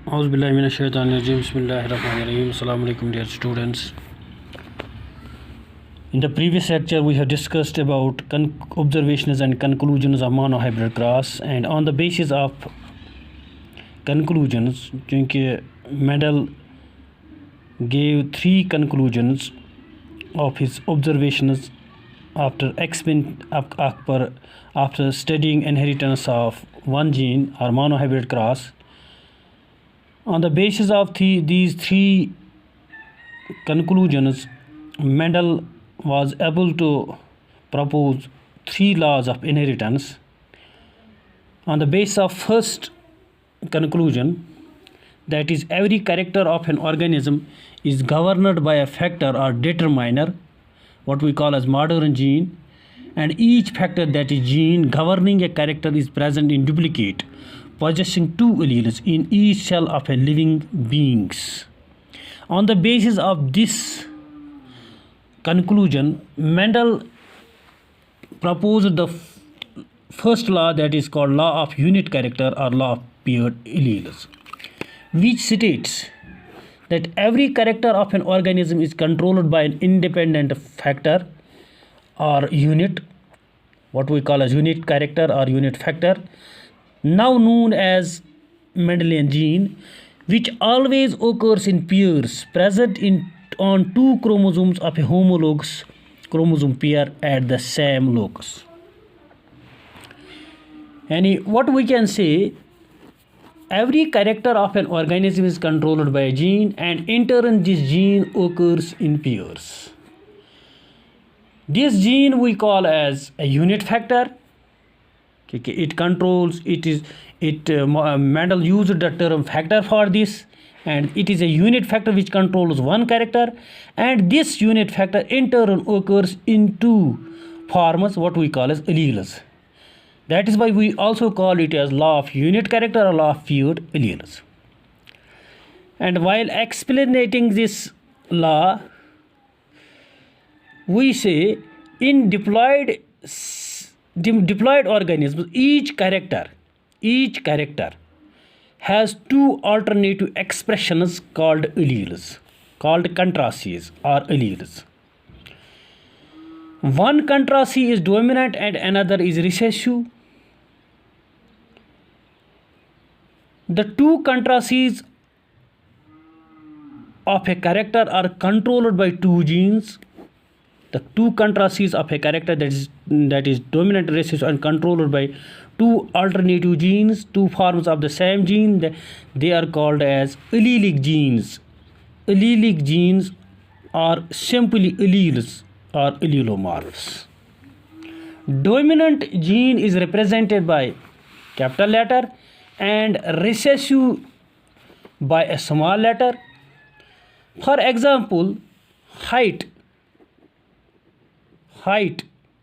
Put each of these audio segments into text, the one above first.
Auzubillahiminash-shaytanir-rajim. Bismillahir-rahmanir-rahim. Assalamu alaikum, dear students. In the previous lecture, we have discussed about observations and conclusions of monohybrid cross, and on the basis of conclusions, Mendel gave 3 conclusions of his observations after studying inheritance of one gene or monohybrid cross. On the basis of these 3 conclusions, Mendel was able to propose 3 laws of inheritance. On the basis of first conclusion, that is, every character of an organism is governed by a factor or determiner, what we call as modern gene, and each factor, that is gene governing a character, is present in duplicate, possessing 2 alleles in each cell of a living beings. On the basis of this conclusion, Mendel proposed the first law, that is called law of unit character or law of paired alleles, which states that every character of an organism is controlled by an independent factor or unit, what we call as unit character or unit factor, now known as Mendelian gene, which always occurs in pairs present on 2 chromosomes of a homologous chromosome pair at the same locus. And what we can say, every character of an organism is controlled by a gene, and in turn this gene occurs in pairs. This gene we call as a unit factor. It controls, Mendel used the term factor for this, and it is a unit factor which controls one character, and this unit factor in turn occurs in 2 forms, what we call as alleles. That is why we also call it as law of unit character or law of paired alleles. And while explaining this law, we say in diploid organisms, each character has 2 alternative expressions called alleles, called contrastes or alleles. One contrast is dominant and another is recessive. The 2 contrastes of a character are controlled by 2 genes. The 2 contrastes of a character, that is dominant, recessive, and controlled by 2 alternative genes, 2 forms of the same gene, they are called as allelic genes. Allelic genes are simply alleles or allelomorphs. Dominant gene is represented by capital letter and recessive by a small letter. For example, height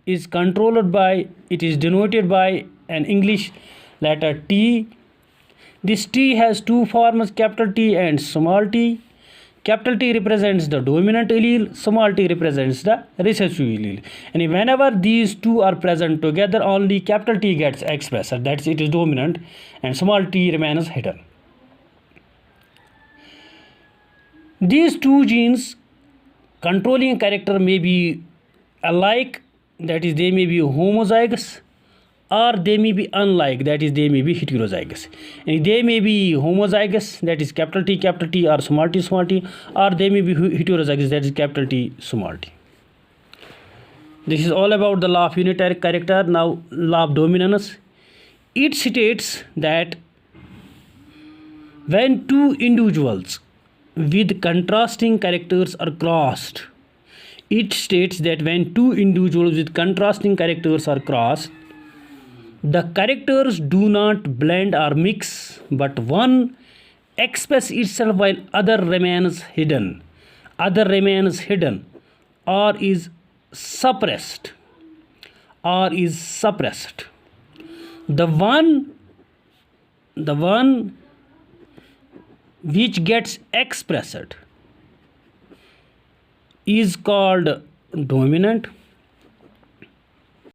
is controlled by, it is denoted by an English letter T. This T has 2 forms, capital T and small t. Capital T represents the dominant allele, small t represents the recessive allele. And whenever these 2 are present together, only capital T gets expressed, that's it is dominant, and small t remains hidden. These 2 genes controlling a character may be alike, that is they may be homozygous, or they may be unlike, that is they may be heterozygous. And they may be homozygous, that is capital T or small t, or they may be heterozygous, that is capital T, small t. This is all about the law of unitary character. Now law of dominance. It states that when 2 individuals with contrasting characters are crossed, it states that when 2 individuals with contrasting characters are crossed, the characters do not blend or mix, but one expresses itself while other remains hidden, or is suppressed. The one which gets expressed is called dominant,